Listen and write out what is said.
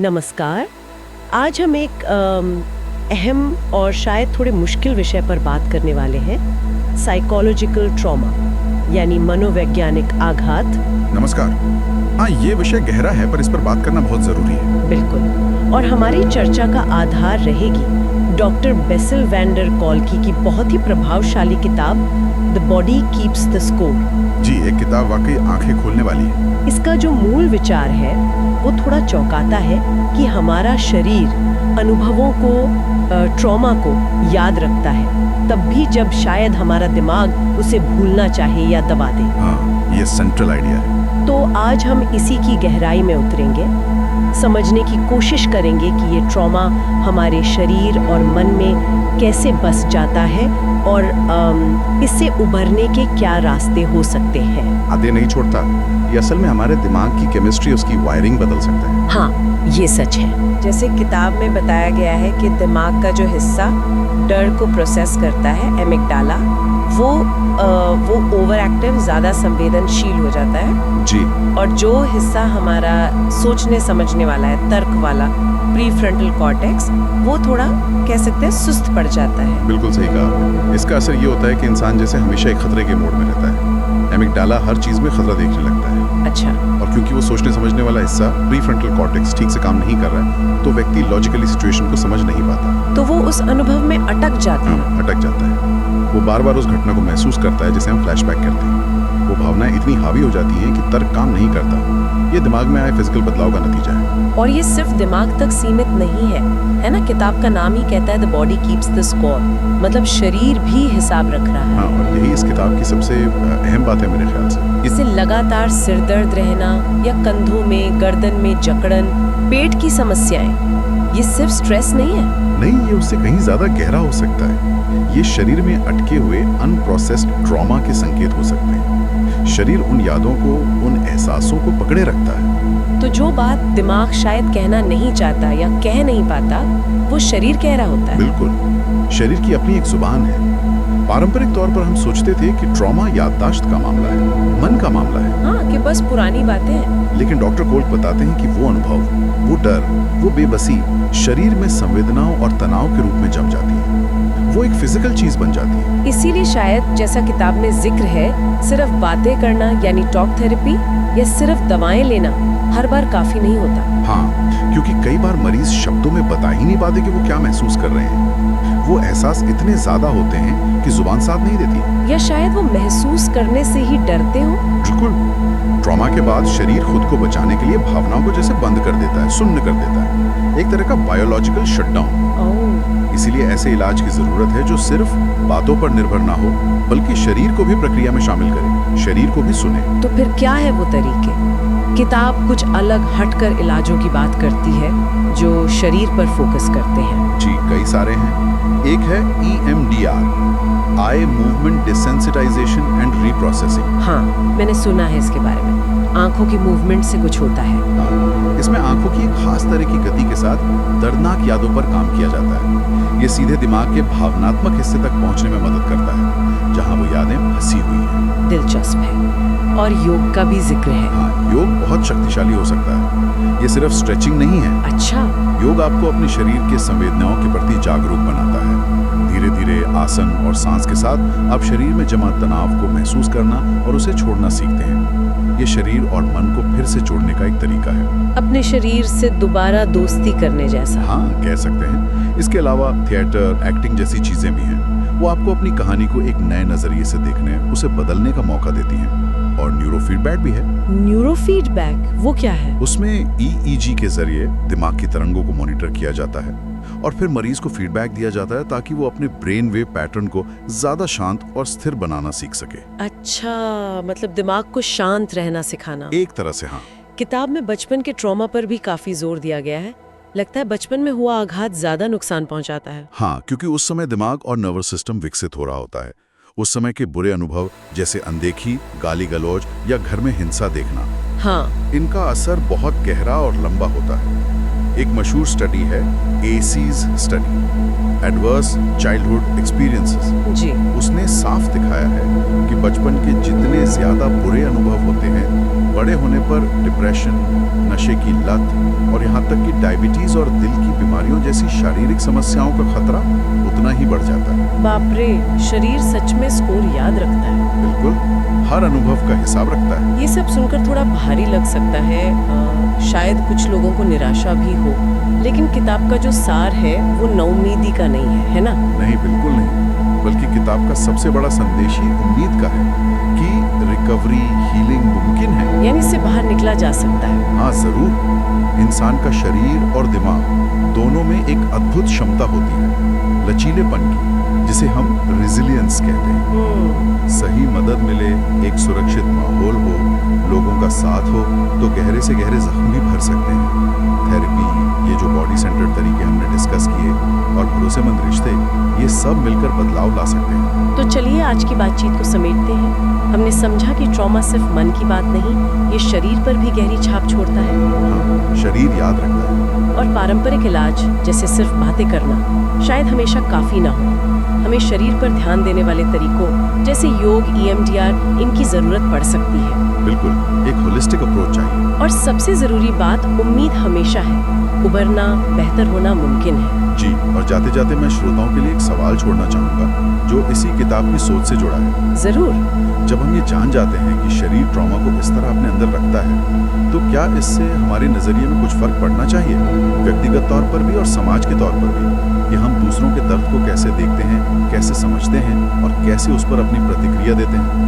नमस्कार। आज हम एक अहम और शायद थोड़े मुश्किल विषय पर बात करने वाले हैं, साइकोलॉजिकल ट्रॉमा यानी मनोवैज्ञानिक आघात। नमस्कार। हाँ, ये विषय गहरा है पर इस पर बात करना बहुत जरूरी है। बिल्कुल। और हमारी चर्चा का आधार रहेगी डॉक्टर बेसिल वैन डर कॉल्की की बहुत ही प्रभावशाली किताब the body keeps the score. जी, एक किताब वाकई आंखें खोलने वाली है। इसका जो मूल विचार है वो थोड़ा चौंकाता है कि हमारा शरीर अनुभवों को, ट्रॉमा को याद रखता है, तब भी जब शायद हमारा दिमाग उसे भूलना चाहे या दबा दे। हाँ, ये सेंट्रल आइडिया है। तो आज हम इसी की गहराई में उतरेंगे, समझने की कोशिश करेंगे कि ये ट्रॉमा हमारे शरीर और मन में कैसे बस जाता है और इससे उभरने के क्या रास्ते हो सकते हैं। आधे नहीं छोड़ता। ये असल में हमारे दिमाग की केमिस्ट्री, उसकी वायरिंग बदल सकता है। हाँ, ये सच है। जैसे किताब में बताया गया है कि दिमाग का जो हिस्सा डर को प्रोसेस करता है, एमिगडाला, वो ओवर एक्टिव, ज़्यादा संवेदनशील हो जाता है। जी। और जो हिस्सा हमारा सोचने समझने वाला है, तर्क वाला, प्रीफ्रंटल कॉर्टेक्स, वो थोड़ा कह सकते हैं सुस्त पड़ जाता है। बिल्कुल सही कहा। इसका असर ये होता है कि इंसान जैसे हमेशा एक खतरे के मोड में रहता है। एमिगडाला हर चीज में खतरा देखने लगता है। अच्छा। और क्योंकि वो सोचने समझने वाला हिस्सा, प्रीफ्रंटल कॉर्टेक्स, ठीक से काम नहीं कर रहा है, तो व्यक्ति लॉजिकली सिचुएशन को समझ नहीं पाता। तो वो उस अनुभव में अटक जाता है। अटक जाता है। वो बार बार उस घटना को महसूस करता है जिसे हम फ्लैशबैक कहते हैं। वो भावनाएं इतनी हावी हो जाती हैं कि तर्क काम नहीं करता। ये दिमाग में आए फिजिकल बदलाव का नतीजा है। और ये सिर्फ दिमाग तक सीमित नहीं है ना? किताब का नाम ही कहता है the body keeps the score, मतलब शरीर भी हिसाब रख रहा है। हाँ, और यही इस किताब की सबसे अहम बात है मेरे ख्याल से। इससे लगातार सिर दर्द रहना या कंधों में, गर्दन में जकड़न, पेट की समस्याएं, ये सिर्फ स्ट्रेस नहीं है। नहीं, ये उससे कहीं ज्यादा गहरा हो सकता है। ये शरीर में अटके हुए अनप्रोसेस्ड ट्रॉमा के संकेत हो सकते हैं। शरीर उन यादों को, उन एहसासों को पकड़े रखता है। तो जो बात दिमाग शायद कहना नहीं चाहता या कह नहीं पाता, वो शरीर कह रहा होता है। बिल्कुल। शरीर की अपनी एक जुबान है। पारंपरिक तौर पर हम सोचते थे कि ट्रॉमा याददाश्त का मामला है, मन का मामला है। हाँ, कि बस पुरानी बातें हैं। लेकिन डॉक्टर कोल्क बताते हैं कि वो अनुभव, वो डर, वो बेबसी शरीर में संवेदनाओं और तनाव के रूप में जम जाती है। वो एक फिजिकल चीज बन जाती है। इसीलिए शायद, जैसा किताब में जिक्र है, सिर्फ बातें करना यानी टॉक थेरेपी या सिर्फ दवाएं लेना हर बार काफी नहीं होता। हाँ, क्योंकि कई बार मरीज शब्दों में बता ही नहीं पाते कि वो क्या महसूस कर रहे हैं। वो एहसास इतने ज्यादा होते हैं कि जुबान साथ नहीं देती। या शायद वो महसूस करने से ही डरते हो। बिल्कुल। ट्रॉमा के बाद शरीर खुद को बचाने के लिए भावनाओं को जैसे बंद कर देता है, शून्य कर देता है। एक तरह का बायोलॉजिकल शटडाउन। इसीलिए ऐसे इलाज की जरूरत है जो सिर्फ बातों पर निर्भर ना हो, बल्कि शरीर को भी प्रक्रिया में शामिल करे, शरीर को भी सुने। तो फिर क्या है वो तरीके? किताब कुछ अलग हटकर इलाजों की बात करती है जो शरीर पर फोकस करते हैं। जी, कई सारे हैं। एक है EMDR, eye movement desensitization and reprocessing. हाँ, मैंने सुना है इसके बारे में। आंखों की मूवमेंट से कुछ होता है। हाँ, इसमें आंखों की एक खास तरह की गति के साथ दर्दनाक यादों पर काम किया जाता है। ये सीधे दिमाग के भावनात्मक हिस्से तक पहुंचने में मदद करता है, जहां वो यादें फंसी हुई हैं। दिलचस्प है। और योग का भी जिक्र है। हाँ, योग बहुत शक्तिशाली हो सकता है। ये सिर्फ स्ट्रेचिंग नहीं है। अच्छा। योग आपको अपने शरीर के संवेदनाओं के प्रति जागरूक बनाता है। धीरे धीरे आसन और सांस के साथ आप शरीर में जमा तनाव को महसूस करना और उसे छोड़ना सीखते हैं। ये शरीर और मन को फिर से जोड़ने का एक तरीका है। अपने शरीर से दोबारा दोस्ती करने जैसा। हाँ, कह सकते हैं। इसके अलावा थिएटर, एक्टिंग जैसी चीजें भी हैं। वो आपको अपनी कहानी को एक नए नजरिए से देखने, उसे बदलने का मौका देती हैं। और न्यूरोफीडबैक भी है। न्यूरोफीडबैक वो क्या है? उसमें EEG के जरिए दिमाग की तरंगों को मॉनिटर किया जाता है और फिर मरीज को फीडबैक दिया जाता है ताकि वो अपने ब्रेन वेव पैटर्न को ज्यादा शांत और स्थिर बनाना सीख सके। अच्छा, मतलब दिमाग को शांत रहना सिखाना। एक तरह से हाँ। किताब में बचपन के ट्रॉमा पर भी काफी जोर दिया गया है। लगता है बचपन में हुआ आघात ज्यादा नुकसान पहुंचाता है। हाँ, क्योंकि उस समय दिमाग और नर्वस सिस्टम विकसित हो रहा होता है। उस समय के बुरे अनुभव जैसे अनदेखी, गाली गलौज या घर में हिंसा देखना, हाँ, इनका असर बहुत गहरा और लंबा होता है। एक मशहूर स्टडी है ACEs study, adverse childhood experiences. जी। उसने साफ दिखाया है कि बचपन के जितने ज्यादा बुरे अनुभव होते हैं, बड़े होने पर डिप्रेशन, नशे की लत और यहाँ तक कि डायबिटीज और दिल की बीमारियों जैसी शारीरिक समस्याओं का खतरा उतना ही बढ़ जाता है। बाप रे, शरीर सच में स्कोर याद रखता है। बिल्कुल, हर अनुभव का हिसाब रखता है। ये सब सुनकर थोड़ा भारी लग सकता है, शायद कुछ लोगों को निराशा भी हो, लेकिन किताब का जो सार है वो नौउम्मीदी का नहीं है ना? नहीं, बिल्कुल नहीं, बल्कि किताब का सबसे बड़ा संदेश ही उम्मीद का है कि रिकवरी, हीलिंग मुमकिन है। यानी इससे बाहर निकला जा सकता है। हाँ, जरूर। इंसान का शरीर और दिमाग दोनों में एक अद्भुत क्षमता होती है, लचीलेपन की, जिसे हम रेजिलियंस कहते हैं। सही मदद मिले, एक सुरक्षित माहौल हो, लोगों का साथ हो, तो गहरे से गहरे जख्म भी भर सकते हैं। थेरेपी, ये जो बॉडी सेंटर्ड तरीके हमने डिस्कस किए, और भरोसेमंद रिश्ते, ये सब मिलकर बदलाव ला सकते हैं। तो चलिए आज की बातचीत को समेटते हैं। हमने समझा कि ट्रॉमा सिर्फ मन की बात नहीं, ये शरीर पर भी गहरी छाप छोड़ता है। हाँ, शरीर याद रखता है। और पारंपरिक इलाज, जैसे सिर्फ बातें करना, शायद हमेशा काफी ना हो। हमें शरीर पर ध्यान देने वाले तरीकों जैसे योग, EMDR, इनकी जरूरत पड़ सकती है। बिल्कुल, एक होलिस्टिक अप्रोच चाहिए। और सबसे जरूरी बात, उम्मीद हमेशा है, उबरना, बेहतर होना मुमकिन है। जी, और जाते जाते मैं श्रोताओं के लिए एक सवाल छोड़ना चाहूँगा जो इसी किताब की सोच से जुड़ा है। जरूर। जब हम ये जान जाते हैं कि शरीर ट्रॉमा को इस तरह अपने अंदर रखता है, तो क्या इससे हमारे नज़रिए में कुछ फर्क पड़ना चाहिए, व्यक्तिगत तौर पर भी और समाज के तौर पर भी, कि हम दूसरों के दर्द को कैसे देखते हैं, कैसे समझते हैं और कैसे उस पर अपनी प्रतिक्रिया देते हैं?